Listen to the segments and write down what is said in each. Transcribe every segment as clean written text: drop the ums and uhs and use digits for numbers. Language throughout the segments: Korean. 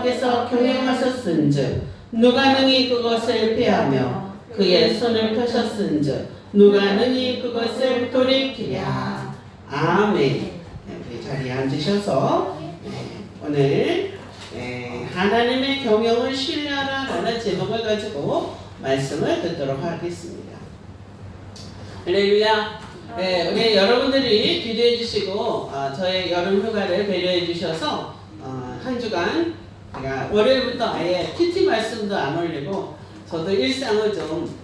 여호와께서 경영하셨은즉 누가 능히 그것을 피하며 그의 손을 펴셨은즉 누가 능히 그것을 돌이키랴. 아멘. 우리 자리에 앉으셔서 오늘 하나님의 경영을 신뢰하라라는 제목을 가지고 말씀을 듣도록 하겠습니다. 할렐루야. 우리 여러분들이 기도해 주시고 저의 여름 휴가를 배려해 주셔서 한 주간 제가 월요일부터 아예 PT 말씀도 안 올리고 저도 일상을 좀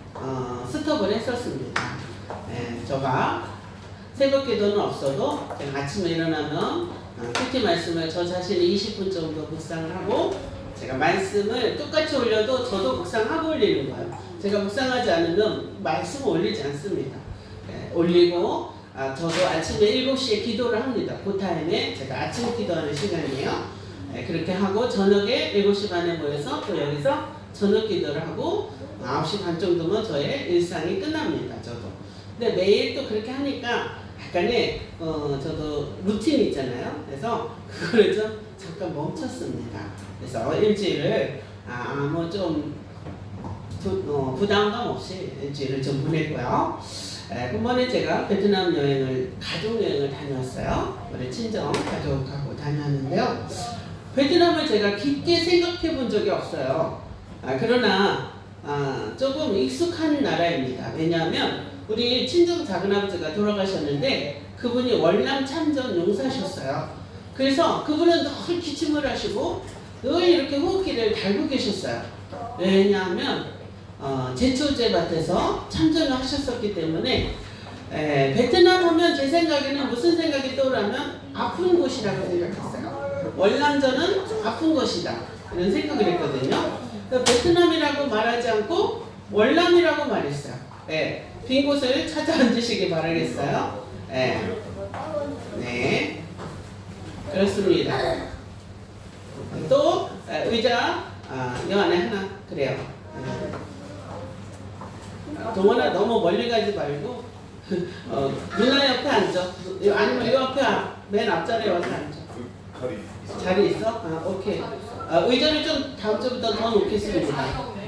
스톱을 했었습니다. 제가 새벽 기도는 없어도 제가 아침에 일어나면 PT 말씀을 저 자신이 20분 정도 묵상을 하고 제가 말씀을 똑같이 올려도 저도 묵상하고 올리는 거예요. 제가 묵상하지 않으면 말씀을 올리지 않습니다. 올리고 저도 아침에 7시에 기도를 합니다. 그 타임에 제가 아침 기도하는 시간이에요. 그렇게 하고 저녁에 7시 반에 모여서 또 여기서 저녁 기도를 하고 9시 반 정도면 저의 일상이 끝납니다. 저도. 근데 매일 또 그렇게 하니까 약간의 저도 루틴이 있잖아요. 그래서 그거를 좀 잠깐 멈췄습니다. 그래서 일주일을 뭐 좀 부담감 없이 일주일을 좀 보냈고요. 그번에 제가 베트남 여행을 가족 여행을 다녀왔어요. 우리 친정 가족하고 다녀왔는데요. 베트남을 제가 깊게 생각해 본 적이 없어요. 그러나 조금 익숙한 나라입니다. 왜냐하면 우리 친정 작은아버지가 돌아가셨는데 그분이 월남 참전 용사셨어요. 그래서 그분은 늘 기침을 하시고 늘 이렇게 호흡기를 달고 계셨어요. 왜냐하면 제초제 밭에서 참전을 하셨었기 때문에 베트남 하면 제 생각에는 무슨 생각이 떠오르면 아픈 곳이라고 생각했어요. 월남전은 아픈 곳이다 이런 생각을 했거든요. 베트남이라고 말하지 않고 월남이라고 말했어요. 빈 곳을 찾아 앉으시기 바라겠어요. 네, 그렇습니다. 또 의자 여 안에 하나 그래요. 동원아 너무 멀리 가지 말고 누나 옆에 앉아. 아니면 이 옆에 맨 앞자리에 와서 앉아. 자리 있어? 오케이. 의자를 좀 다음 주부터 더 놓겠습니다.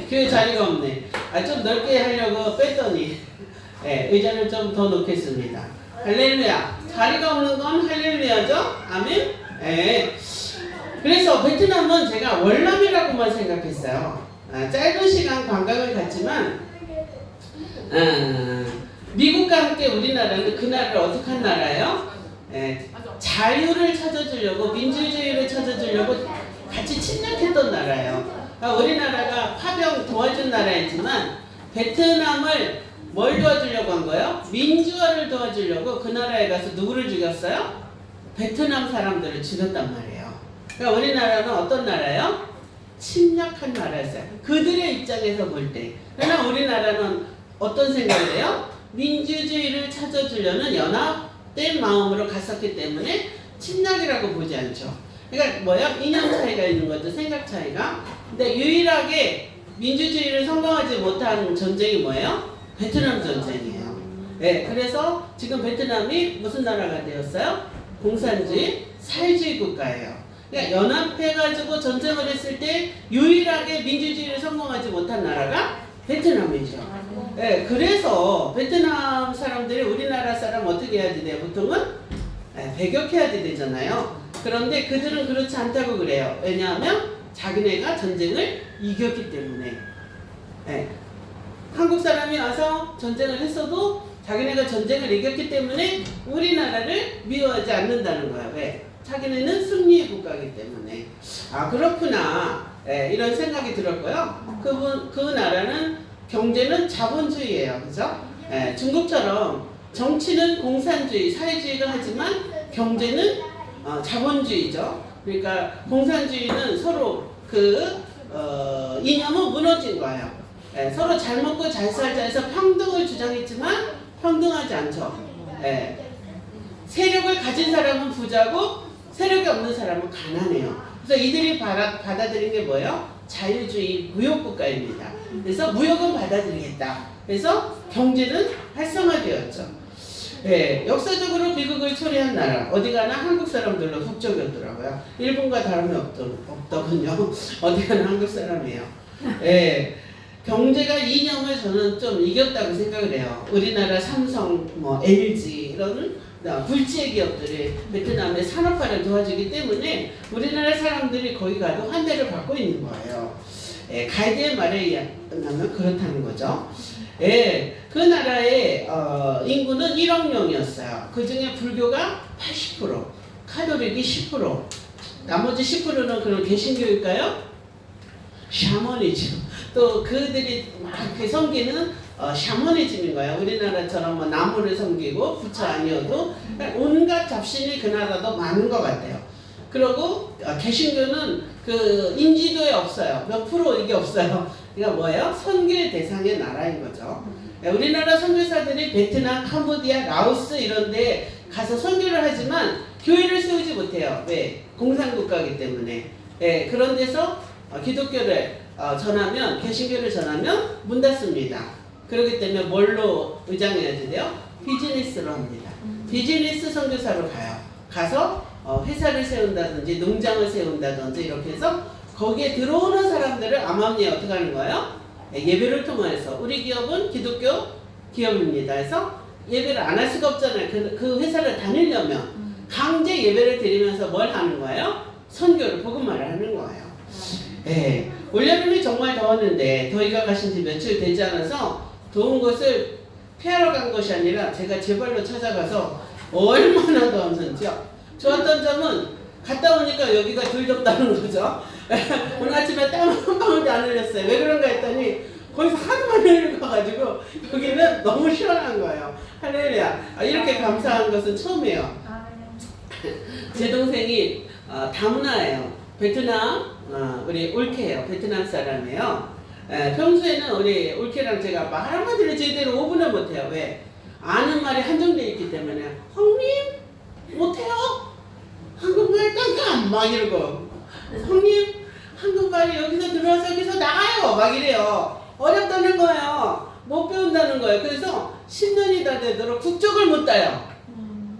교회 자리가 없네. 좀 넓게 하려고 뺐더니 의자를 좀 더 놓겠습니다. 할렐루야. 자리가 없는 건 할렐루야죠? 아멘? 그래서 베트남은 제가 월남이라고만 생각했어요. 짧은 시간 관광을 갔지만 미국과 함께 우리나라는 그 나라를 어떻게 한 나라예요? 자유를 찾아주려고 민주주의를 찾아주려고 같이 침략했던 나라예요. 우리나라가 파병 도와준 나라이지만 베트남을 뭘 도와주려고 한 거예요? 민주화를 도와주려고 그 나라에 가서 누구를 죽였어요? 베트남 사람들을 죽였단 말이에요. 그러니까 우리나라는 어떤 나라예요? 침략한 나라였어요. 그들의 입장에서 볼 때. 그러나 우리나라는 어떤 생각을 해요? 민주주의를 찾아주려는 연합된 마음으로 갔었기 때문에 침략이라고 보지 않죠. 그러니까 뭐야? 이념 차이가 있는 거죠. 생각 차이가. 근데 유일하게 민주주의를 성공하지 못한 전쟁이 뭐예요? 베트남 전쟁이에요. 그래서 지금 베트남이 무슨 나라가 되었어요? 공산주의, 사회주의 국가예요. 그러니까 연합해가지고 전쟁을 했을 때 유일하게 민주주의를 성공하지 못한 나라가 베트남이죠. 그래서 베트남 사람들이 우리나라 사람 어떻게 해야 돼요? 보통은 배격해야 되잖아요. 그런데 그들은 그렇지 않다고 그래요. 왜냐하면 자기네가 전쟁을 이겼기 때문에. 한국 사람이 와서 전쟁을 했어도 자기네가 전쟁을 이겼기 때문에 우리나라를 미워하지 않는다는 거야. 왜? 자기네는 승리의 국가이기 때문에. 그렇구나. 이런 생각이 들었고요. 그 나라는 경제는 자본주의예요. 그죠? 중국처럼 정치는 공산주의, 사회주의가 하지만 경제는 자본주의죠. 그러니까 공산주의는 서로 이념은 무너진 거예요. 서로 잘 먹고 잘 살자 해서 평등을 주장했지만 평등하지 않죠. 세력을 가진 사람은 부자고 세력이 없는 사람은 가난해요. 그래서 이들이 받아들인 게 뭐예요? 자유주의 무역국가입니다. 그래서 무역은 받아들이겠다. 그래서 경제는 활성화되었죠. 예, 역사적으로 비극을 초래한 나라 어디 가나 한국 사람들로 북적이었더라고요. 일본과 다름이 없더군요. 어디 가나 한국 사람이에요. 예, 경제가 이념을 저는 좀 이겼다고 생각을 해요. 우리나라 삼성, 뭐 LG 이런 굴지의 기업들이 베트남의 산업화를 도와주기 때문에 우리나라 사람들이 거기 가도 환대를 받고 있는 거예요. 예, 가이드의 말에 의하면 그렇다는 거죠. 예, 그 나라의 인구는 1억 명이었어요. 그 중에 불교가 80%, 카톨릭이 10%, 나머지 10%는 그런 개신교일까요? 샤머니즘. 또 그들이 막 이렇게 섬기는 샤머니즘인 거예요. 우리나라처럼 뭐 나무를 섬기고 부처 아니어도 온갖 잡신이 그 나라도 많은 것 같아요. 그리고 개신교는 그 인지도에 없어요. 몇 프로 이게 없어요. 그러니까 뭐예요? 선교의 대상의 나라인 거죠. 우리나라 선교사들이 베트남, 캄보디아, 라오스 이런 데 가서 선교를 하지만 교회를 세우지 못해요. 왜? 공산국가이기 때문에. 예, 그런 데서 기독교를 전하면, 개신교를 전하면 문 닫습니다. 그렇기 때문에 뭘로 의장해야 돼요? 비즈니스로 합니다. 비즈니스 선교사로 가요. 가서 회사를 세운다든지 농장을 세운다든지 이렇게 해서 거기에 들어오는 사람들을 암암리에 어떻게 하는 거예요? 예배를 통해서. 우리 기업은 기독교 기업입니다. 그래서 예배를 안 할 수가 없잖아요. 그 회사를 다니려면 강제 예배를 드리면서 뭘 하는 거예요? 선교를, 복음화를 하는 거예요. 예, 올여름이 정말 더웠는데 더위가 가신 지 며칠 되지 않아서 더운 것을 피하러 간 것이 아니라 제가 제 발로 찾아가서 얼마나 더웠는지요. 좋았던 점은 갔다 오니까 여기가 덜 덥다는 거죠. 오늘 아침에 땀 한 방울도 안 흘렸어요. 왜 그런가 했더니 거기서 하도 많이 흘려가지고 여기는 너무 시원한 거예요. 할렐루야. 이렇게 감사한 것은 처음이에요. 제 동생이 다문화예요. 베트남 우리 올케예요. 베트남 사람이에요. 평소에는 우리 올케랑 제가 말 한마디를 제대로 5분을 못해요. 왜? 아는 말이 한정되어 있기 때문에. 형님 못해요? 한국말 깜깜 막 이러고, 형님 한국말이 여기서 들어와서 여기서 나가요 막 이래요. 어렵다는 거예요. 못 배운다는 거예요. 그래서 10년이 다 되도록 국적을 못 따요.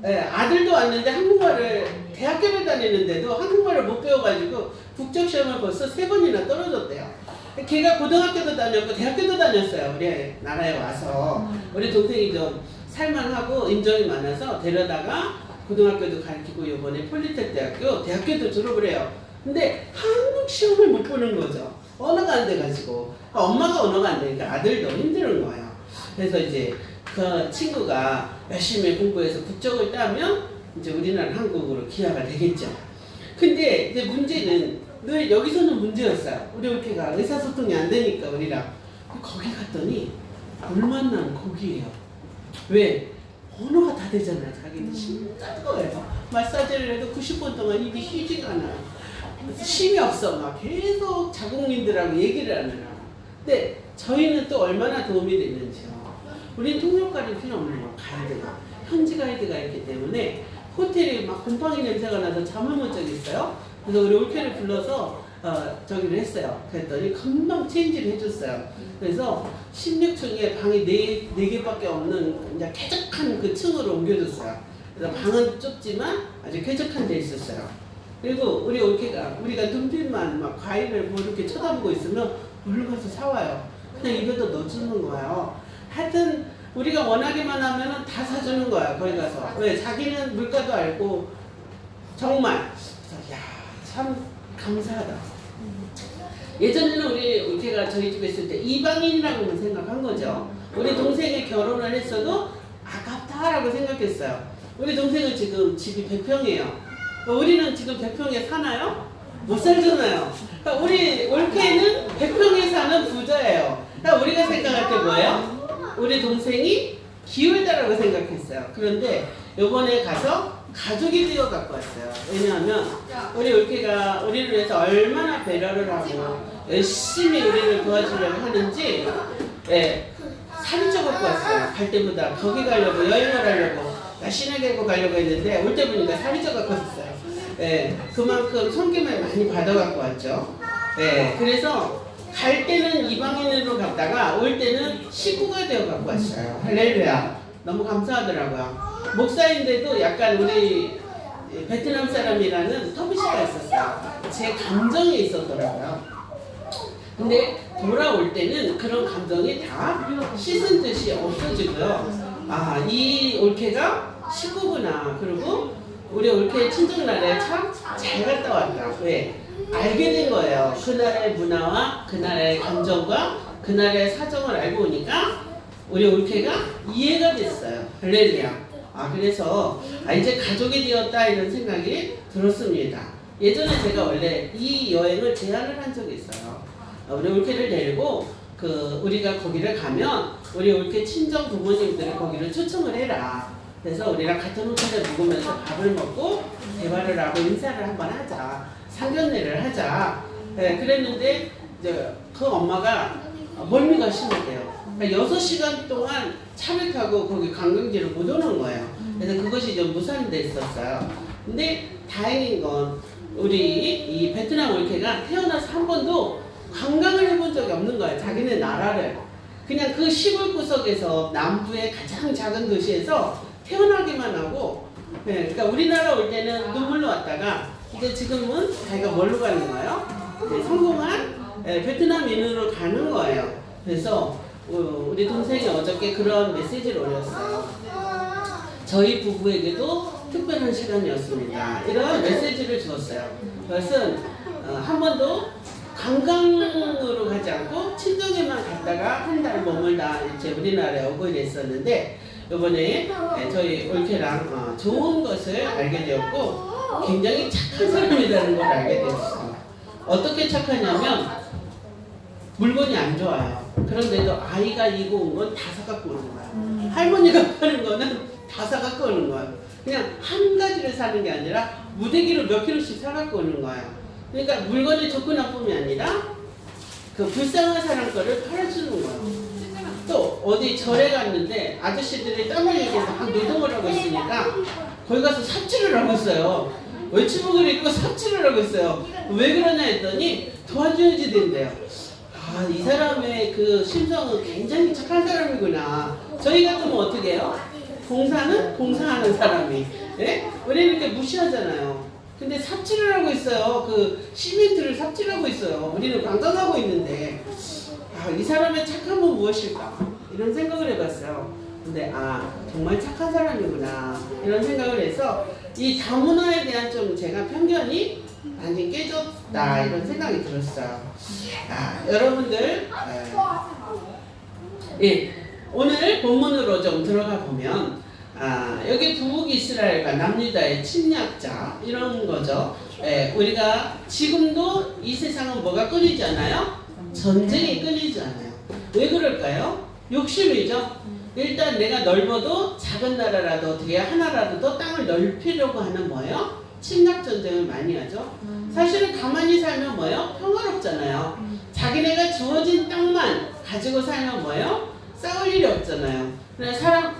예, 아들도 왔는데 한국말을 대학교를 다니는데도 한국말을 못 배워가지고 국적시험을 벌써 3번이나 떨어졌대요. 걔가 고등학교도 다녔고 대학교도 다녔어요. 우리 나라에 와서. 우리 동생이 좀 살만하고 인정이 많아서 데려다가 고등학교도 가르치고 이번에 폴리텍 대학교도 졸업을 해요. 근데 한국 시험을 못 보는 거죠. 언어가 안 돼가지고. 엄마가 언어가 안 되니까 아들도 힘든 거예요. 그래서 이제 그 친구가 열심히 공부해서 국적을 따면 이제 우리나라 한국으로 기여가 되겠죠. 근데 이제 문제는 늘 여기서는 문제였어요. 우리 올케가 의사소통이 안 되니까 우리랑. 거기 갔더니 물 만나면 거기에요. 왜? 언어가 다 되잖아요. 자기는 심한 거예요. 마사지를 해도 90분 동안 입이 쉬지가 않아요. 힘이 없어. 막 계속 자국민들하고 얘기를 하느라. 근데 저희는 또 얼마나 도움이 되는지요. 우린 통역가를 필요 없는 거. 가이드가. 현지 가이드가 있기 때문에 호텔이 막 곰팡이 냄새가 나서 잠을 못 자겠어요. 그래서 우리 올케를 불러서 저기를 했어요. 그랬더니 금방 체인지를 해줬어요. 그래서 16층에 방이 4개밖에 없는 이제 쾌적한 그 층으로 옮겨줬어요. 그래서 방은 좁지만 아주 쾌적한 데 있었어요. 그리고 우리 올케가 우리가 눈빛만 막 과일을 뭐 이렇게 쳐다보고 있으면 얼른 가서 사와요. 그냥 입에다 넣어주는 거예요. 하여튼 우리가 원하기만 하면 다 사주는 거야. 거기 가서. 왜? 자기는 물가도 알고 정말. 그래서 야, 참 감사하다. 예전에는 우리 올케가 저희 집에 있을 때 이방인이라고는 생각한 거죠. 우리 동생이 결혼을 했어도 아깝다라고 생각했어요. 우리 동생은 지금 집이 100평이에요. 우리는 지금 100평에 사나요? 못 살잖아요. 그러니까 우리 올케는 100평에 사는 부자예요. 그러니까 우리가 생각할 때 뭐예요? 우리 동생이 기울다라고 생각했어요. 그런데 요번에 가서 가족이 되어 갖고 왔어요. 왜냐하면 우리 올케가 우리를 위해서 얼마나 배려를 하고 열심히 우리를 도와주려고 하는지, 예, 살이 쪄 갖고 왔어요. 갈 때보다 거기 가려고 여행을 하려고 야시나 계곡 가려고 했는데 올 때 보니까 살이 쪄 갖고 왔어요. 예, 그만큼 섬김을 많이 받아 갖고 왔죠. 예, 그래서 갈 때는 이방인으로 갔다가 올 때는 식구가 되어 갖고 왔어요. 할렐루야. 너무 감사하더라고요. 목사인데도 약간 우리 베트남 사람이라는 터부시가 있었어요. 제 감정에 있었더라고요. 근데 돌아올 때는 그런 감정이 다 씻은 듯이 없어지고요. 아, 이 올케가 식구구나. 그리고 우리 올케 친정나라에 참 잘 갔다 왔다. 왜? 알게 된 거예요. 그 나라의 문화와 그 나라의 감정과 그 나라의 사정을 알고 오니까 우리 올케가 이해가 됐어요. 할렐루야. 아, 그래서 이제 가족이 되었다 이런 생각이 들었습니다. 예전에 제가 원래 이 여행을 제안을 한 적이 있어요. 우리 올케를 데리고 우리가 거기를 가면 우리 올케 친정 부모님들을 거기를 초청을 해라. 그래서 우리랑 같은 호텔에 묵으면서 밥을 먹고 대화를 하고 인사를 한번 하자. 상견례를 하자. 네, 그랬는데 이제 그 엄마가 멀미가 심했대요. 그러니까 6시간 동안 차를 타고 거기 관광지를 못 오는 거예요. 그래서 그것이 좀 무산됐었어요. 근데 다행인 건 우리 이 베트남 올케가 태어나서 한 번도 관광을 해본 적이 없는 거예요. 자기네 나라를. 그냥 그 시골 구석에서 남부의 가장 작은 도시에서 태어나기만 하고, 네, 그러니까 우리나라 올 때는 눈물로 왔다가 이제 지금은 자기가 뭘로 가는 거예요? 네, 성공한 베트남인으로 가는 거예요. 그래서 우리 동생이 어저께 그런 메시지를 올렸어요. 저희 부부에게도 특별한 시간이었습니다. 이런 메시지를 주었어요. 그것은 한 번도 관광으로 가지 않고 친정에만 갔다가 한 달 머물다 이제 우리나라에 오고 이랬었는데 이번에 저희 올케랑 좋은 것을 알게 되었고 굉장히 착한 사람이라는 걸 알게 되었습니다. 어떻게 착하냐면 물건이 안 좋아요. 그런데도 아이가 이고 온 건 다 사갖고 오는 거야. 할머니가 파는 거는 다 사갖고 오는 거야. 그냥 한 가지를 사는 게 아니라 무대기로 몇 킬로씩 사갖고 오는 거야. 그러니까 물건이 좋고 나쁨이 아니라 그 불쌍한 사람 거를 팔아주는 거예요. 또 어디 절에 갔는데 아저씨들이 땀 흘리면서 막 노동을 하고 있으니까 거기 가서 삽질을 하고 있어요. 외치복을 입고 삽질을 하고 있어요. 왜 그러냐 했더니 도와줘야지 된대요. 아, 이 사람의 그 심성은 굉장히 착한 사람이구나. 저희 같으면 어떻게 해요? 공사는 공사하는 사람이. 예? 우리는 이렇게 무시하잖아요. 근데 삽질을 하고 있어요. 그 시멘트를 삽질하고 있어요. 우리는 관광하고 있는데 아, 이 사람의 착함은 무엇일까? 이런 생각을 해봤어요. 근데 정말 착한 사람이구나 이런 생각을 해서 이 다문화에 대한 좀 제가 편견이 많이 깨졌다 이런 생각이 들었어요. 여러분들 오늘 본문으로 좀 들어가 보면 여기 북이스라엘과 남유다의 침략자 이런 거죠. 우리가 지금도 이 세상은 뭐가 끊이지 않아요? 전쟁이 끊이지 않아요. 왜 그럴까요? 욕심이죠. 일단 내가 넓어도 작은 나라라도 어떻게 하나라도 더 땅을 넓히려고 하는 뭐예요? 침략 전쟁을 많이 하죠. 사실은 가만히 살면 뭐예요? 평화롭잖아요. 자기네가 주어진 땅만 가지고 살면 뭐예요? 싸울 일이 없잖아요. 그래서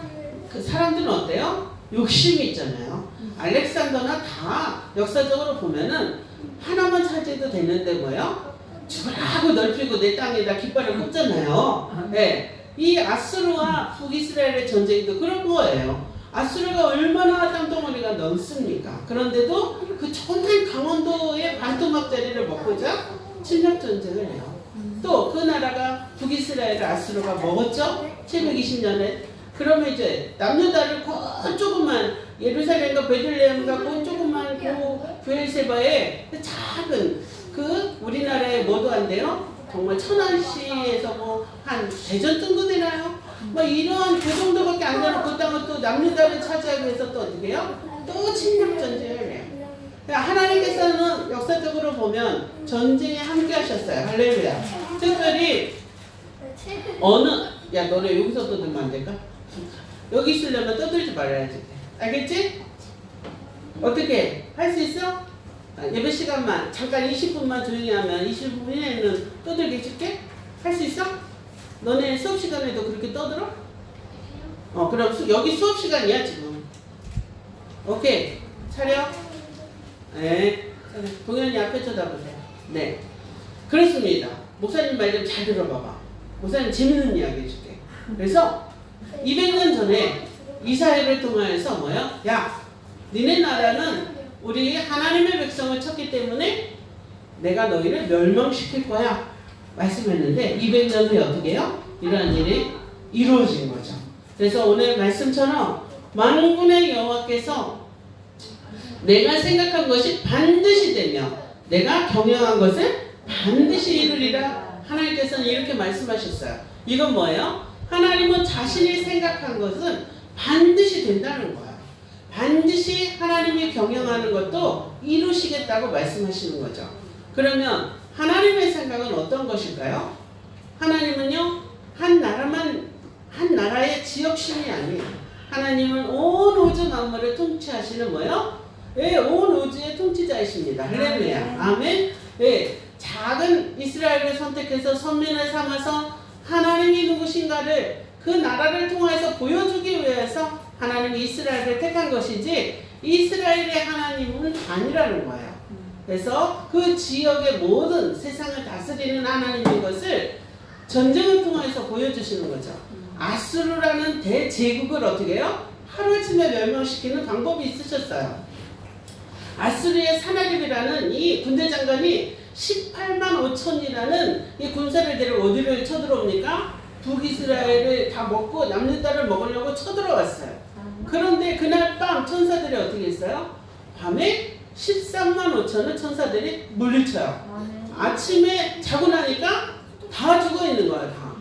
사람들은 어때요? 욕심이 있잖아요. 알렉산더나 다 역사적으로 보면은 하나만 차지해도 되는데 뭐예요? 죽으라고 넓히고 내 땅에다 깃발을 꽂잖아요. 네. 이 아수르와 북이스라엘의 전쟁도 그런 거예요. 아수르가 얼마나 땅덩어리가 넓습니까? 그런데도 그 천한 강원도의 반토막짜리를 먹고자 침략 전쟁을 해요. 또 그 나라가 북이스라엘을 아수르가 먹었죠? 720년에. 그러면 이제 남유다를 그 조그만 예루살렘과 베들레헴과 그 조그만 그 브엘세바의 작은 그 우리나라에 뭐도 안 돼요? 정말 천안시에서 뭐 한 대전 정도 되나요? 뭐 이런 그 정도밖에 안 되는 그 땅을 또 남유다를 차지하기 위해서 또 어떻게 해요? 또 침략 전쟁을 해요. 하나님께서는 역사적으로 보면 전쟁에 함께 하셨어요. 할렐루야. 특별히 야 너네 여기서 떠들면 안 될까? 여기 있으려면 떠들지 말아야지. 알겠지? 어떻게? 할 수 있어? 예배 시간만 잠깐 20분만 조용히 하면 20분 이내에는 떠들게 해줄게? 할 수 있어? 너네 수업 시간에도 그렇게 떠들어? 그럼 여기 수업 시간이야 지금. 오케이. 차려. 네. 동현이 앞에 쳐다보세요. 네. 그렇습니다. 목사님 말 좀 잘 들어봐봐. 목사님 재밌는 이야기 해줄게. 그래서 200년 전에 이사야를 통하여서 뭐요? 야, 니네 나라는 우리 하나님의 백성을 쳤기 때문에 내가 너희를 멸망시킬 거야 말씀했는데 200년 후에 어떻게 해요? 이러한 일이 이루어진 거죠. 그래서 오늘 말씀처럼 만군의 여호와께서 내가 생각한 것이 반드시 되며 내가 경영한 것을 반드시 이루리라 하나님께서는 이렇게 말씀하셨어요. 이건 뭐예요? 하나님은 자신이 생각한 것은 반드시 된다는 거예요. 반드시 하나님이 경영하는 것도 이루시겠다고 말씀하시는 거죠. 그러면 하나님의 생각은 어떤 것일까요? 하나님은요, 한 나라의 지역심이 아니에요. 하나님은 온 우주 만물을 통치하시는 뭐예요? 예, 온 우주의 통치자이십니다. 할렐루야. 아멘. 예, 작은 이스라엘을 선택해서 선민을 삼아서 하나님이 누구신가를 그 나라를 통해서 보여주기 위해서 하나님이 이스라엘을 택한 것이지 이스라엘의 하나님은 아니라는 거예요. 그래서 그 지역의 모든 세상을 다스리는 하나님인 것을 전쟁을 통해서 보여주시는 거죠. 아수르라는 대제국을 어떻게 해요? 하루아침에 멸망시키는 방법이 있으셨어요. 아수르의 사나립이라는 이 군대 장관이 18만 5천이라는 이 군사를 데리고 어디를 쳐들어옵니까? 북이스라엘을 다 먹고 남는 딸을 먹으려고 쳐들어왔어요. 그런데 그날 밤 천사들이 어떻게 했어요? 밤에 13만 5천을 천사들이 물리쳐요. 아침에 자고 나니까 다 죽어 있는 거야, 다.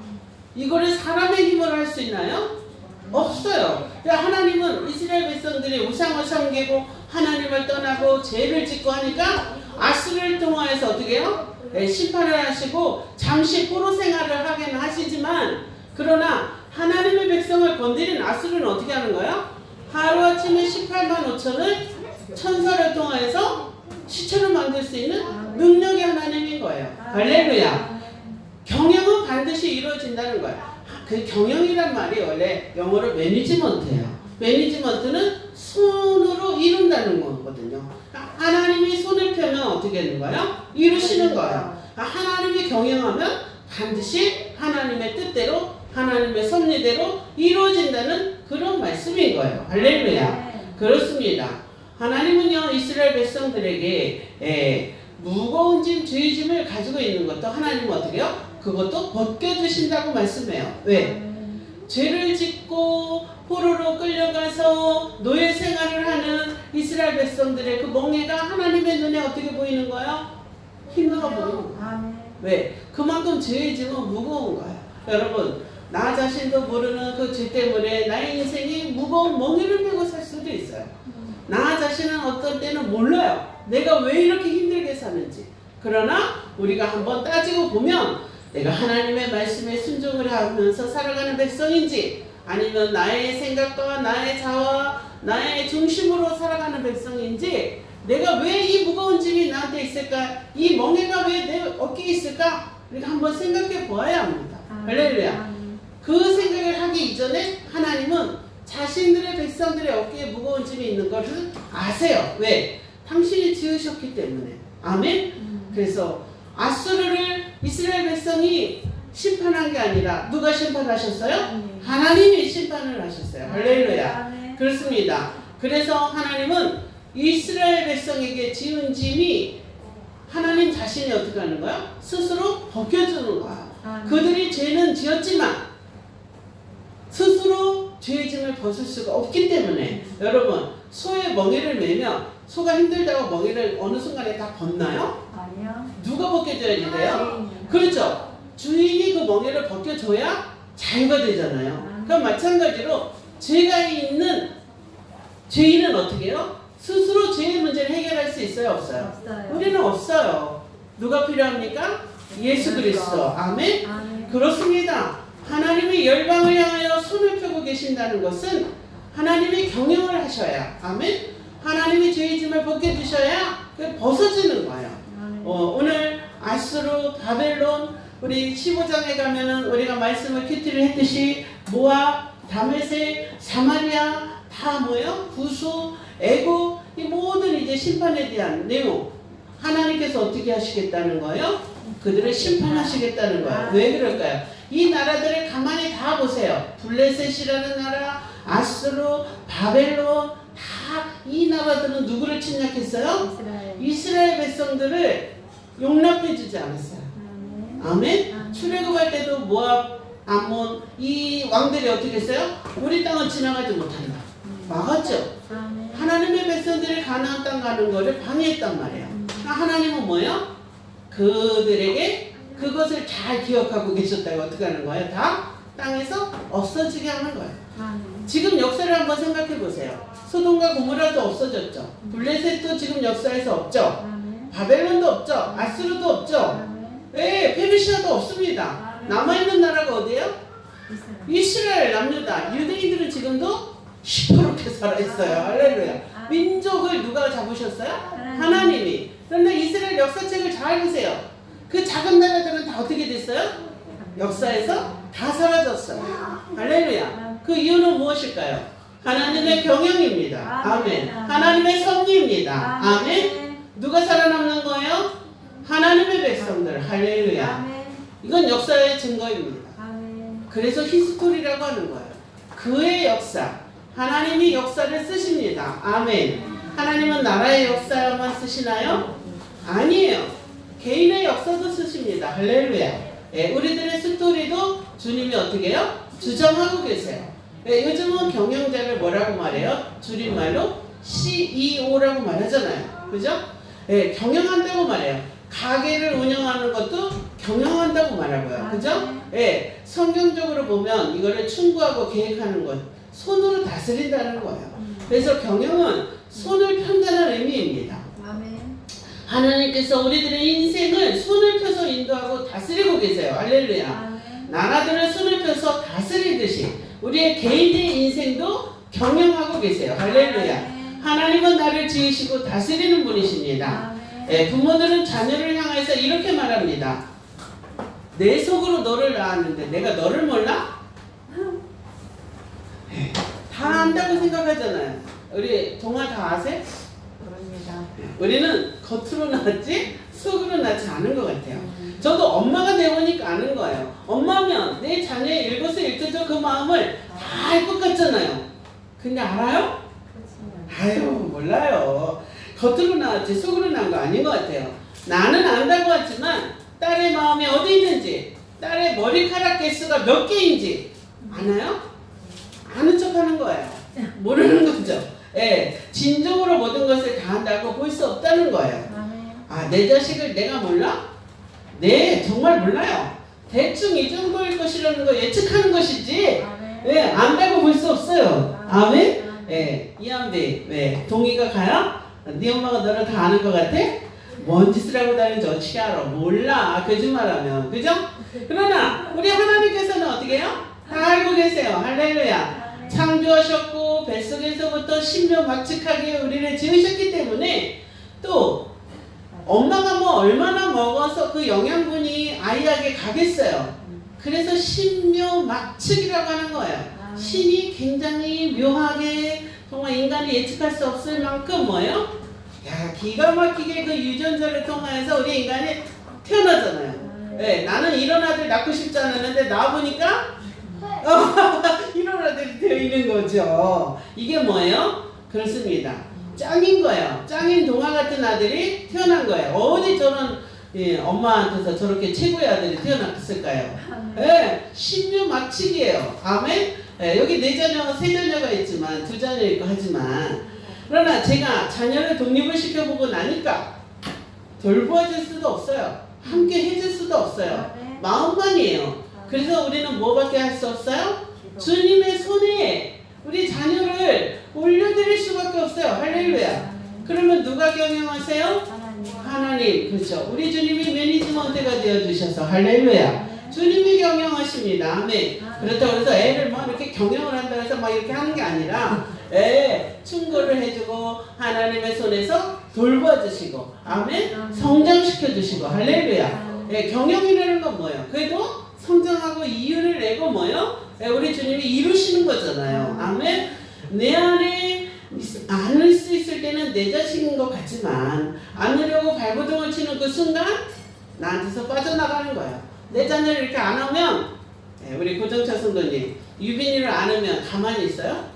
이거를 사람의 힘으로 할 수 있나요? 없어요. 하나님은 이스라엘 백성들이 우상을 섬기고 하나님을 떠나고 죄를 짓고 하니까 아수르를 통하여서 어떻게 해요? 네, 심판을 하시고 잠시 포로 생활을 하긴 하시지만 그러나 하나님의 백성을 건드린 아수르는 어떻게 하는 거예요? 하루아침에 18만 5천을 천사를 통하여서 시체로 만들 수 있는 능력이 하나님인 거예요. 할렐루야. 경영은 반드시 이루어진다는 거예요. 그 경영이란 말이 원래 영어로 매니지먼트예요. 매니지먼트는 손으로 이룬다는 거거든요. 하나님이 손을 펴면 어떻게 되는 거예요? 이루시는 거예요. 하나님이 경영하면 반드시 하나님의 뜻대로 하나님의 섭리대로 이루어진다는 그런 말씀인 거예요. 할렐루야. 그렇습니다. 하나님은요 이스라엘 백성들에게 무거운 짐, 죄의 짐을 가지고 있는 것도 하나님은 어떻게 해요? 그것도 벗겨주신다고 말씀해요. 왜? 죄를 짓고 포로로 끌려가서 노예 생활을 하는 이스라엘 백성들의 그 멍에가 하나님의 눈에 어떻게 보이는 거예요? 힘들어 보이는 거예요. 왜? 그만큼 죄의 짐은 무거운 거예요. 여러분, 나 자신도 모르는 그 죄 때문에 나의 인생이 무거운 멍에를 메고 살 수도 있어요. 나 자신은 어떤 때는 몰라요. 내가 왜 이렇게 힘들게 사는지. 그러나 우리가 한번 따지고 보면 내가 하나님의 말씀에 순종을 하면서 살아가는 백성인지 아니면 나의 생각과 나의 자와 나의 중심으로 살아가는 백성인지 내가 왜 이 무거운 짐이 나한테 있을까? 이 멍에가 왜 내 어깨에 있을까? 우리가 한번 생각해 보아야 합니다. 할렐루야. 그 생각을 하기 이전에 하나님은 자신들의 백성들의 어깨에 무거운 짐이 있는 것을 아세요. 왜? 당신이 지으셨기 때문에. 아멘? 그래서 아수르를 이스라엘 백성이 심판한 게 아니라 누가 심판하셨어요? 하나님이 심판을 하셨어요. 할렐루야. 그렇습니다. 그래서 하나님은 이스라엘 백성에게 지은 짐이 하나님 자신이 어떻게 하는 거야? 스스로 벗겨주는 거야. 그들이 죄는 지었지만 스스로 죄의 짐을 벗을 수가 없기 때문에 여러분 소의 멍에를 매면 소가 힘들다고 멍에를 어느 순간에 다 벗나요? 아니요. 누가 벗겨줘야지 돼요? 그렇죠. 주인이 그 멍에를 벗겨줘야 자유가 되잖아요. 그럼 마찬가지로 죄가 있는 죄인은 어떻게 해요? 스스로 죄의 문제를 해결할 수 있어요? 없어요? 없어요. 우리는 없어요. 누가 필요합니까? 예수 그리스도. 아멘? 아멘. 그렇습니다. 하나님이 열방을 향하여 손을 펴고 계신다는 것은 하나님이 경영을 하셔야, 아멘? 하나님이 죄의 짐을 벗겨주셔야 벗어지는 거예요. 오늘 아수르, 바벨론, 우리 15장에 가면은 우리가 말씀을 큐티를 했듯이 모압, 다메섹, 사마리아 다 뭐예요? 구수, 애굽, 이 모든 이제 심판에 대한 내용 하나님께서 어떻게 하시겠다는 거예요? 그들을 심판하시겠다는 거예요. 왜 그럴까요? 이 나라들을 가만히 다 보세요. 블레셋이라는 나라, 아수르, 바벨론 다 이 나라들은 누구를 침략했어요? 이스라엘 백성들을 용납해주지 않았어요. 아멘. 출애굽할 때도 모압, 암몬 이 왕들이 어떻게 했어요? 우리 땅은 지나가지 못한다. 막았죠. 하나님의 백성들이 가나안 땅 가는 거를 방해했단 말이에요. 하나님은 뭐예요? 그들에게 그것을 잘 기억하고 계셨다고 어떻게 하는 거예요? 다 땅에서 없어지게 하는 거예요. 지금 역사를 한번 생각해 보세요. 소돔과 고모라도 없어졌죠. 블레셋도 지금 역사에서 없죠. 바벨론도 없죠. 아수르도 없죠. 네, 페르시아도 없습니다. 남아있는 나라가 어디예요? 이스라엘 남유다. 유대인들은 지금도 시퍼렇게 살아있어요. 할렐루야. 민족을 누가 잡으셨어요? 하나님이. 그런데 이스라엘 역사책을 잘 보세요. 그 작은 나라들은 다 어떻게 됐어요? 역사에서 다 사라졌어요. 할렐루야. 그 이유는 무엇일까요? 하나님의 경영입니다. 아멘. 하나님의 섭리입니다. 아멘. 누가 살아남는 거예요? 하나님의 백성들. 할렐루야. 이건 역사의 증거입니다. 그래서 히스토리라고 하는 거예요. 그의 역사. 하나님이 역사를 쓰십니다. 아멘. 하나님은 나라의 역사만 쓰시나요? 아니에요. 개인의 역사도 쓰십니다. 할렐루야. 예, 우리들의 스토리도 주님이 어떻게 해요? 주장하고 계세요. 예, 요즘은 경영자를 뭐라고 말해요? 줄임말로 CEO라고 말하잖아요. 그죠? 예, 경영한다고 말해요. 가게를 운영하는 것도 경영한다고 말하고요. 그죠? 예, 성경적으로 보면 이거를 충고하고 계획하는 것, 손으로 다스린다는 거예요. 그래서 경영은 손을 편다는 의미입니다. 하나님께서 우리들의 인생을 손을 펴서 인도하고 다스리고 계세요. 할렐루야. 나라들을 손을 펴서 다스리듯이 우리의 개인의 인생도 경영하고 계세요. 할렐루야. 하나님은 나를 지으시고 다스리는 분이십니다. 예, 부모들은 자녀를 향해서 이렇게 말합니다. 내 속으로 너를 낳았는데 내가 너를 몰라? 예, 다 안다고 생각하잖아요. 우리 동화 다 아세요? 우리는 겉으로 낳았지 속으로 낳지 않은 것 같아요. 저도 엄마가 되보니까 아는 거예요. 엄마면 내 자녀의 일거수일투족 그 마음을 다 알 것 같잖아요. 근데 알아요? 아유 몰라요. 겉으로 나왔지 속으로 나온 거 아닌 것 같아요. 나는 안다고 하지만 딸의 마음이 어디 있는지, 딸의 머리카락 개수가 몇 개인지 아나요? 아는 척 하는 거예요. 모르는 거죠. 예, 진정으로 모든 것을 다 한다고 볼 수 없다는 거예요. 아, 내 자식을 내가 몰라? 네, 정말 몰라요. 대충 이 정도일 것이라는 거 예측하는 것이지, 예, 안다고 볼 수 없어요. 아멘? 예, 이한비, 왜? 동의가 가요? 네 엄마가 너를 다 아는 것 같아? 뭔 짓을 하고 다니는지 어떻게 알아? 몰라. 거짓말하면. 그죠? 그러나, 우리 하나님께서는 어떻게 해요? 다 알고 계세요. 할렐루야. 창조하셨고 뱃속에서부터 신묘막측하게 우리를 지으셨기 때문에 또 엄마가 뭐 얼마나 먹어서 그 영양분이 아이에게 가겠어요. 그래서 신묘막측이라고 하는 거예요. 신이 굉장히 묘하게 정말 인간이 예측할 수 없을 만큼 뭐예요? 야, 기가 막히게 그 유전자를 통해서 우리 인간이 태어나잖아요. 네, 나는 이런 아들 낳고 싶지 않았는데 낳아보니까 이런 아들이 되어 있는 거죠. 이게 뭐예요? 그렇습니다. 짱인 거예요. 짱인 동화 같은 아들이 태어난 거예요. 어디 저런 엄마한테서 저렇게 최고의 아들이 태어났을까요? 네, 신묘막측이에요. 아멘. 네, 여기 4자녀, 3자녀가 있지만 2자녀 있고 하지만 그러나 제가 자녀를 독립을 시켜보고 나니까 돌보아줄 수도 없어요. 함께 해줄 수도 없어요. 마음만이에요. 그래서 우리는 뭐밖에 할 수 없어요? 주님의 손에 우리 자녀를 올려드릴 수밖에 없어요. 할렐루야. 그러면 누가 경영하세요? 하나님. 그렇죠. 우리 주님이 매니지먼트가 되어주셔서 할렐루야. 주님이 경영하십니다. 아멘. 그렇다고 해서 애를 뭐 이렇게 경영을 한다고 해서 막 이렇게 하는 게 아니라 충고를 해주고 하나님의 손에서 돌봐주시고 아멘. 성장시켜주시고 할렐루야. 경영이라는 건 뭐예요? 그래도 성장하고 이유를 내고 뭐요? 우리 주님이 이루시는 거잖아요. 아멘. 내 안에 안을 수 있을 때는 내 자식인 것 같지만 안으려고 발버둥을 치는 그 순간 나한테서 빠져나가는 거예요. 내 자녀를 이렇게 안으면 우리 고정차 성도님 유빈이를 안으면 가만히 있어요?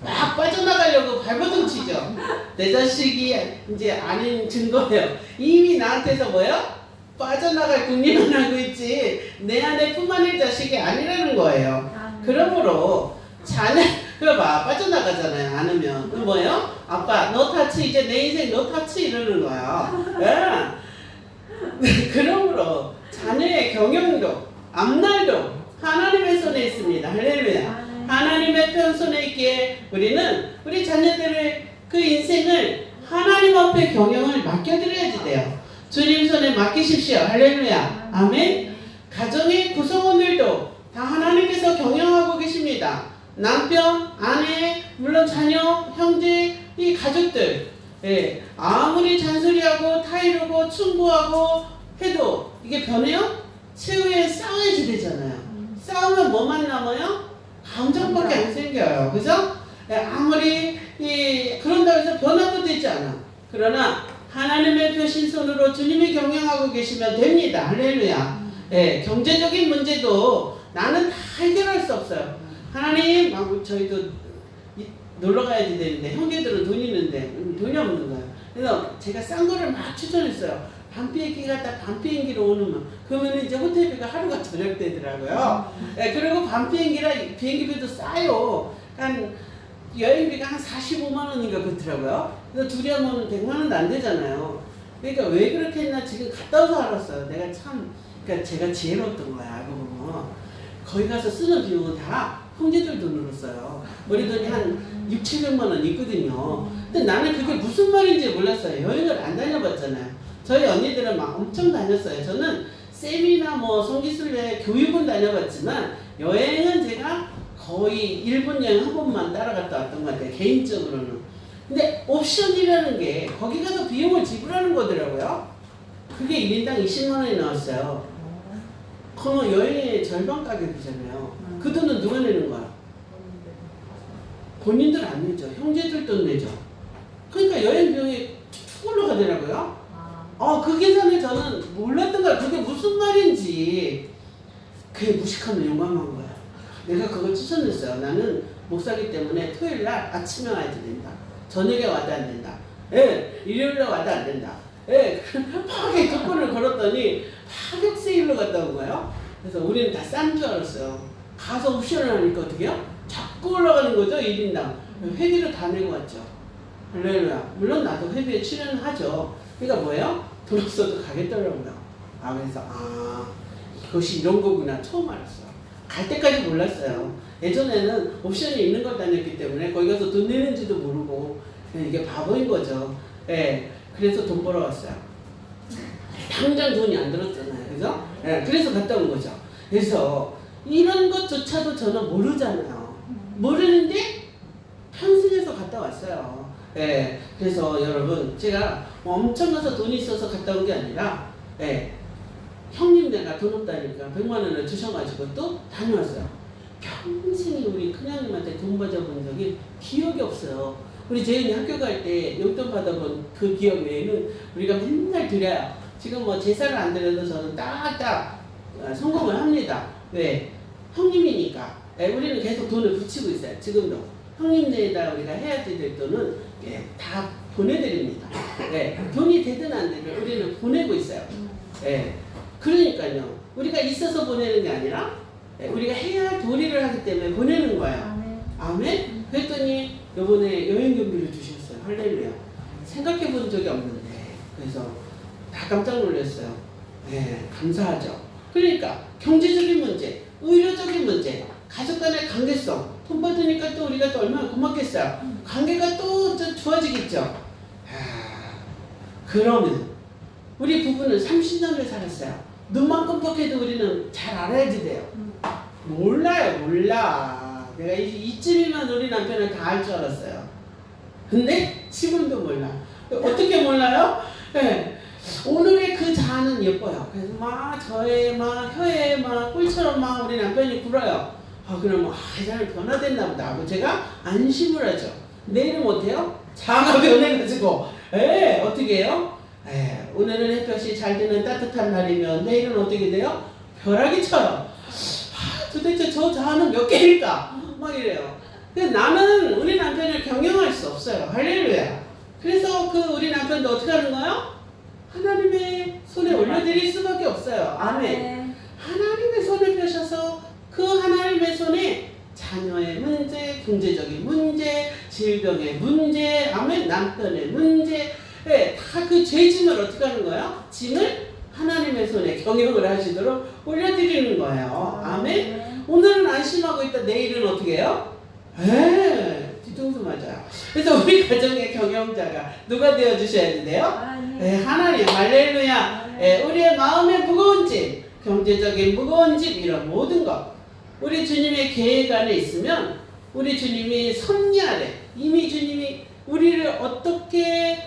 막 빠져나가려고 발버둥 치죠. 내 자식이 이제 아닌 증거예요. 이미 나한테서 뭐요? 빠져나갈 궁리만 하고 있지 내 안에 품안일 자식이 아니라는 거예요. 그러므로 자녀 그봐 빠져나가잖아요. 않으면 그럼 뭐예요? 아빠 너 타치 이제 내 인생 너 타치 이러는 거야. 예. 그러므로 자녀의 경영도 앞날도 하나님의 손에 있습니다. 할렐루야. 하나님의 편 손에 있기에 우리는 우리 자녀들의 그 인생을 하나님 앞에 경영을 맡겨드려야지 돼요. 주님 손에 맡기십시오. 할렐루야. 아멘. 가정의 구성원들도 다 하나님께서 경영하고 계십니다. 남편, 아내, 물론 자녀, 형제, 이 가족들 예, 아무리 잔소리하고 타이르고 충고하고 해도 이게 변해요? 최후에 싸워야지 되잖아요. 싸우면 뭐만 남아요? 감정밖에 안 생겨요. 그죠? 예, 아무리 그런다고 해서 변화도 되지 않아. 그러나 하나님의 표신손으로 주님이 경영하고 계시면 됩니다. 할렐루야. 예, 경제적인 문제도 나는 다 해결할 수 없어요. 하나님, 저희도 놀러 가야지 되는데 형제들은 돈 있는데 돈이 없는 거예요. 그래서 제가 싼 거를 막 추천했어요. 밤 비행기 갔다 밤 비행기로 오는 그러면 이제 호텔비가 하루가 저녁 되더라고요. 예, 그리고 밤 비행기라 비행기비도 싸요. 한 여행비가 한 45만 원인가 그렇더라고요. 그래서 둘이 하면 100만 원도 안 되잖아요. 그러니까 왜 그렇게 했나 지금 갔다 와서 알았어요. 내가 참 그러니까 제가 지혜로웠던 거야. 알고 보면 거기 가서 쓰는 비용은 다 형제들 돈으로 써요. 우리 돈이 한 6, 700만 원 있거든요. 근데 나는 그게 무슨 말인지 몰랐어요. 여행을 안 다녀봤잖아요. 저희 언니들은 막 엄청 다녔어요. 저는 세미나 뭐 성기술회 교육은 다녀봤지만 여행은 제가 거의 일본 여행 한 번만 따라갔다 왔던 것 같아요. 개인적으로는. 근데 옵션이라는 게 거기 가서 비용을 지불하는 거더라고요. 그게 1인당 20만 원이 나왔어요. 그러면 여행의 절반 가격이잖아요. 그 돈은 누가 내는 거야? 본인들 안 내죠. 형제들 돈 내죠. 그러니까 여행 비용이 툭 올라가더라고요. 그 계산을 저는 몰랐던 거야. 그게 무슨 말인지. 그게 무식하면 용감한 거야. 내가 그걸 추천했어요. 나는 목사기 때문에 토요일 날 아침에 와야지 된다. 저녁에 와도 안 된다. 예, 일요일 날 와도 안 된다. 예, 파게 조건을 걸었더니 파격 세일로 갔다 온 거예요. 그래서 우리는 다 싼 줄 알았어요. 가서 옵션을 하니까 어떻게요? 자꾸 올라가는 거죠. 1인당. 회비를 다 내고 왔죠. 할렐루야. 물론 나도 회비에 출연하죠. 그러니까 뭐예요? 돈 없어도 가겠더라고요. 그래서 이것이 이런 거구나 처음 알았어요. 갈 때까지 몰랐어요. 예전에는 옵션이 있는 걸 다녔기 때문에 거기 가서 돈 내는지도 모르고 그냥 이게 바보인 거죠. 예, 그래서 돈 벌어 왔어요. 당장 돈이 안 들었잖아요. 그죠? 예, 그래서 갔다 온 거죠. 그래서 이런 것조차도 저는 모르잖아요. 모르는데 편승해서 갔다 왔어요. 예, 그래서 여러분 제가 엄청 가서 돈이 있어서 갔다 온 게 아니라 예, 형님네가 돈 없다니까 100만 원을 주셔가지고 또 다녀왔어요. 평생 우리 큰형님한테 돈 받아본 적이 기억이 없어요. 우리 재윤이 학교 갈 때 용돈 받아본 그 기억 외에는 우리가 맨날 드려요. 지금 뭐 제사를 안 드려도 저는 딱딱 성공을 합니다. 왜? 형님이니까. 우리는 계속 돈을 붙이고 있어요. 지금도. 형님네에다 우리가 해야 될 돈은 다 보내드립니다. 돈이 되든 안 되든 우리는 보내고 있어요. 그러니까요. 우리가 있어서 보내는 게 아니라 우리가 해야 할 도리를 하기 때문에 보내는 거예요. 아멘? 그랬더니 이번에 여행 경비를 주셨어요. 할렐루야. 생각해 본 적이 없는데 그래서 다 깜짝 놀랐어요. 감사하죠. 그러니까 경제적인 문제, 의료적인 문제, 가족 간의 관계성, 돈 받으니까 또 우리가 또 얼마나 고맙겠어요. 관계가 또 좋아지겠죠. 그러면 우리 부부는 30년을 살았어요. 눈만 끔뻑해도 우리는 잘 알아야지 돼요. 몰라요. 몰라. 내가 이쯤이면 우리 남편은 다 알 줄 알았어요. 근데 지금도 몰라. 어떻게 몰라요? 오늘의 그 자아는 예뻐요. 그래서 막 저의 막 혀에 막 꿀처럼 막 우리 남편이 굴어요. 그러면 이 사람이 변화됐나 보다 하고 제가 안심을 하죠. 내일은 못해요? 자아가 변해가지고 어떻게 해요? 오늘은 햇볕이 잘 드는 따뜻한 날이면 내일은 어떻게 돼요? 벼락이처럼. 도대체 저 자아는 몇 개일까? 막 이래요. 그래서 나는 우리 남편을 경영할 수 없어요. 할렐루야. 그래서 그 우리 남편도 어떻게 하는 거예요? 하나님의 손에 올려드릴 수밖에 없어요. 아멘. 하나님의 손을 펴셔서 그 하나님의 손에 자녀의 문제, 경제적인 문제, 질병의 문제, 아멘, 남편의 문제, 네, 다 그 죄짐을 어떻게 하는 거예요? 짐을 하나님의 손에 경영을 하시도록 올려드리는 거예요. 아멘. 오늘은 안심하고 있다. 내일은 어떻게 해요? 뒤통수 맞아요. 그래서 우리 가정의 경영자가 누가 되어주셔야 돼요? 하나님. 할렐루야. 우리의 마음의 무거운 짐, 경제적인 무거운 짐, 이런 모든 것 우리 주님의 계획 안에 있으면 우리 주님이 섭리 아래 이미 주님이 우리를 어떻게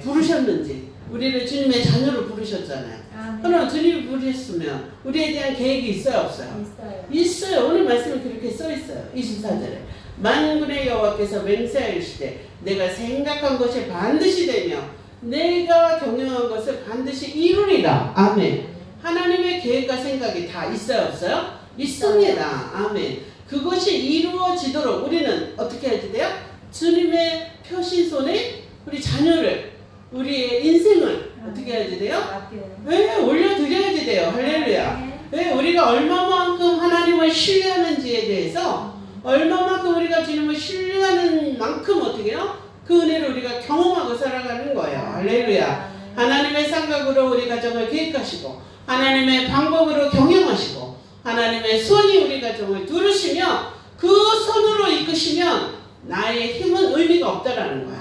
부르셨는지, 우리를 주님의 자녀로 부르셨잖아요. 그럼 주님이 부르셨으면 우리에 대한 계획이 있어요, 없어요? 있어요. 오늘 말씀에 그렇게 써 있어요. 24절에 만군의 여호와께서 맹세하시되 내가 생각한 것이 반드시 되며 내가 경영한 것을 반드시 이루리라. 아멘. 하나님의 계획과 생각이 다 있어요, 없어요? 있습니다. 아멘. 그것이 이루어지도록 우리는 어떻게 해야 돼요? 주님의 펴신 손에 우리 자녀를, 우리의 인생을 어떻게 해야 돼요? 네, 올려드려야지 돼요. 할렐루야. 네, 우리가 얼마만큼 하나님을 신뢰하는지에 대해서, 얼마만큼 우리가 주님을 신뢰하는 만큼 어떻게 해요? 그 은혜를 우리가 경험하고 살아가는 거예요. 할렐루야. 하나님의 생각으로 우리 가정을 계획하시고 하나님의 방법으로 경영하시고 하나님의 손이 우리 가정을 두르시며 그 손으로 이끄시면 나의 힘은 의미가 없다라는 거야.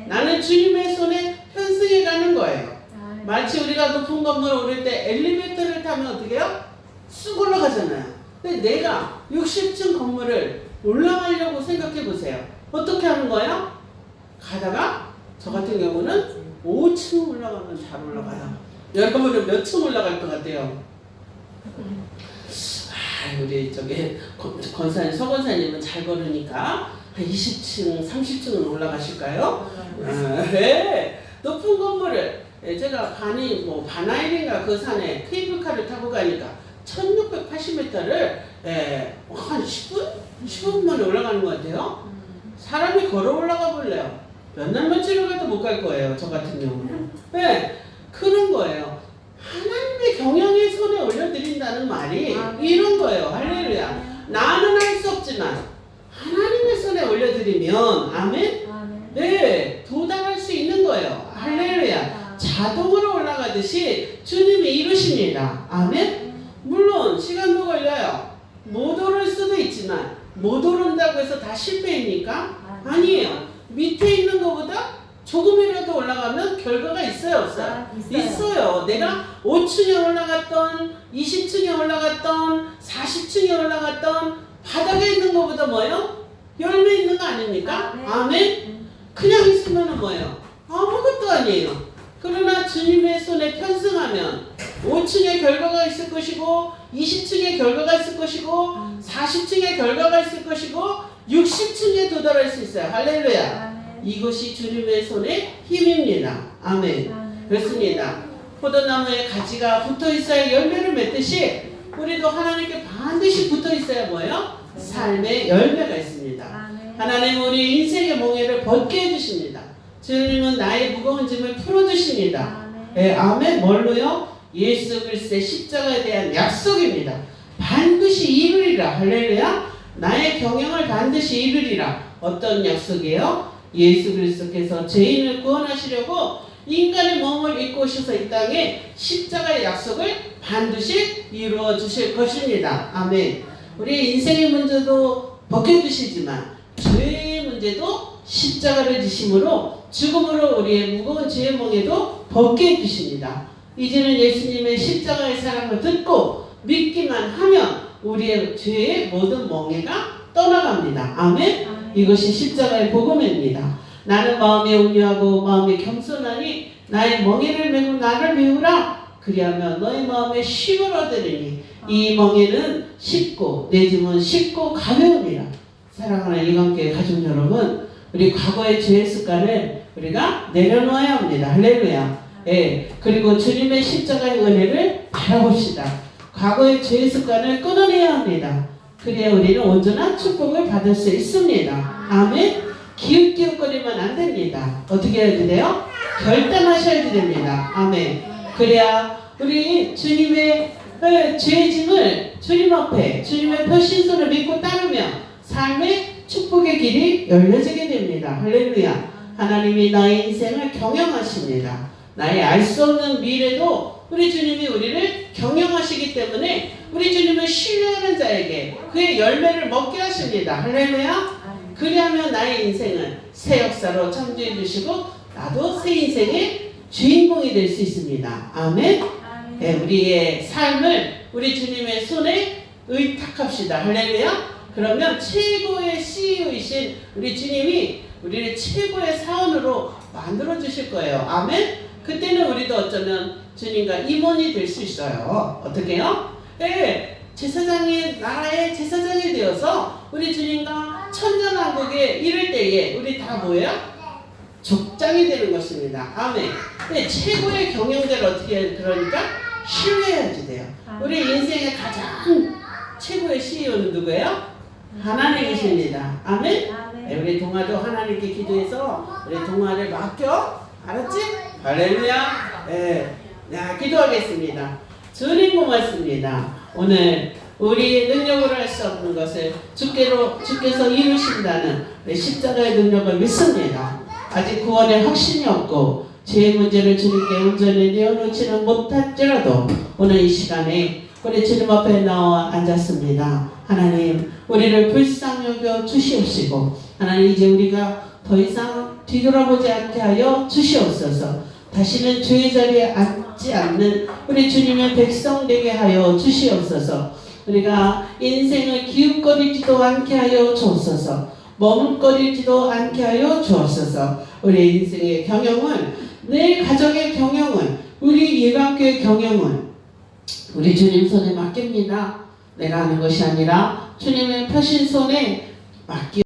나는 주님의 손에 편승해 가는 거예요. 마치 우리가 높은 건물에 오를 때 엘리베이터를 타면 어떻게 해요? 쑥 올라가잖아요. 근데 내가 60층 건물을 올라가려고 생각해 보세요. 어떻게 하는 거예요? 가다가 저 같은 경우는 5층 올라가면 잘 올라가요. 여러분은 몇 층 올라갈 것 같아요? 우리 저기 권사님, 서권사님은 잘 걸으니까 한 20층, 30층은 올라가실까요? 네. 높은 건물을 제가 바나일인가 그 산에 케이블카를 타고 가니까 1680m를 한 10분? 15분 만에 올라가는 것 같아요. 사람이 걸어 올라가 볼래요? 몇 날 며칠을 가도 못 갈 거예요. 저 같은 경우는. 네. 그런 거예요. 하나님의 경영의 손에 올려드린다는 말이 이런 거예요. 할렐루야. 나는 할 수 없지만 하나님의 손에 올려드리면 아멘? 네, 도달할 수 있는 거예요. 할렐루야. 자동으로 올라가듯이 주님이 이루십니다. 아멘? 물론 시간도 걸려요. 못 오를 수도 있지만 못 오른다고 해서 다 실패입니까? 아니에요. 밑에 있는 것보다 조금이라도 올라가면 결과가 있어요, 없어요? 있어요. 내가 5층에 올라갔던, 20층에 올라갔던, 40층에 올라갔던, 바닥에 있는 것보다 뭐예요? 열매 있는 거 아닙니까? 아멘? 그냥 있으면 뭐예요? 아무것도 아니에요. 그러나 주님의 손에 편승하면 5층에 결과가 있을 것이고, 20층에 결과가 있을 것이고, 40층에 결과가 있을 것이고, 60층에 도달할 수 있어요. 할렐루야. 이것이 주님의 손의 힘입니다. 아멘. 그렇습니다. 포도나무에 가지가 붙어 있어야 열매를 맺듯이 우리도 하나님께 반드시 붙어 있어야 뭐예요? 삶의 열매가 있습니다. 하나님은 우리 인생의 몽해를 벗게 해주십니다. 주님은 나의 무거운 짐을 풀어주십니다. 아멘. 뭘로요? 예수 그리스도의 십자가에 대한 약속입니다. 반드시 이루리라. 할렐루야. 나의 경영을 반드시 이루리라. 어떤 약속이에요? 예수 그리스도께서 죄인을 구원하시려고 인간의 몸을 입고 오셔서 이 땅에 십자가의 약속을 반드시 이루어 주실 것입니다. 아멘. 우리 인생의 문제도 벗겨주시지만 죄의 문제도 십자가를 지심으로 죽음으로 우리의 무거운 죄의 멍에도 벗게 해주십니다. 이제는 예수님의 십자가의 사랑을 듣고 믿기만 하면 우리의 죄의 모든 멍에가 떠나갑니다. 아멘. 이것이 십자가의 복음입니다. 나는 마음이 온유하고 마음이 겸손하니 나의 멍에를 메고 나를 메우라. 그리하면 너의 마음에 쉼을 얻으리니 이 멍에는 쉽고 내 짐은 쉽고 가벼우니라. 사랑하는 이광교회 가족 여러분, 우리 과거의 죄의 습관을 우리가 내려놓아야 합니다. 할렐루야. 그리고 주님의 십자가의 은혜를 바라봅시다. 과거의 죄의 습관을 끊어내야 합니다. 그래야 우리는 온전한 축복을 받을 수 있습니다. 아멘. 기웃기웃거리면 안 됩니다. 어떻게 해야 돼요? 결단하셔야 됩니다. 아멘. 그래야 우리 주님의 죄짐을 주님 앞에 주님의 표신손을 믿고 따르며 삶의 축복의 길이 열려지게 됩니다. 할렐루야. 하나님이 나의 인생을 경영하십니다. 나의 알 수 없는 미래도 우리 주님이 우리를 경영하시기 때문에 우리 주님을 신뢰하는 자에게 그의 열매를 먹게 하십니다. 할렐루야. 그리하면 나의 인생은 새 역사로 창조해 주시고 나도 새 인생의 주인공이 될 수 있습니다. 아멘. 네, 우리의 삶을 우리 주님의 손에 의탁합시다. 할렐루야. 그러면 최고의 CEO이신 우리 주님이 우리를 최고의 사원으로 만들어 주실 거예요. 아멘. 그때는 우리도 어쩌면 주님과 임원이 될 수 있어요. 어떻게요? 네, 제사장이 나라의 제사장이 되어서 우리 주님과 천년왕국에 이를 때에 우리 다 뭐예요? 족장이 되는 것입니다. 아멘. 네, 최고의 경영자를 어떻게 해야 그러니까 신뢰해야지 돼요. 우리 인생의 가장 최고의 CEO는 누구예요? 하나님이십니다. 아멘. 네, 우리 동아도 하나님께 기도해서 우리 동아를 맡겨. 알았지? 할렐루야. 네, 자, 기도하겠습니다. 주님 고맙습니다. 오늘 우리 능력으로 할 수 없는 것을 주께서 이루신다는 십자가의 능력을 믿습니다. 아직 구원에 확신이 없고 죄의 문제를 주님께 온전히 내어놓지는 못할지라도 오늘 이 시간에 우리 주님 앞에 나와 앉았습니다. 하나님, 우리를 불쌍히 여겨 주시옵시고 하나님, 이제 우리가 더 이상 뒤돌아보지 않게 하여 주시옵소서. 다시는 죄의 자리에 앉지 않는 우리 주님의 백성 되게 하여 주시옵소서. 우리가 인생을 기웃거리지도 않게 하여 주옵소서. 머뭇거리지도 않게 하여 주옵소서. 우리 인생의 경영은, 내 가정의 경영은, 우리 예방교회 경영은 우리 주님 손에 맡깁니다. 내가 하는 것이 아니라 주님의 펴신 손에 맡기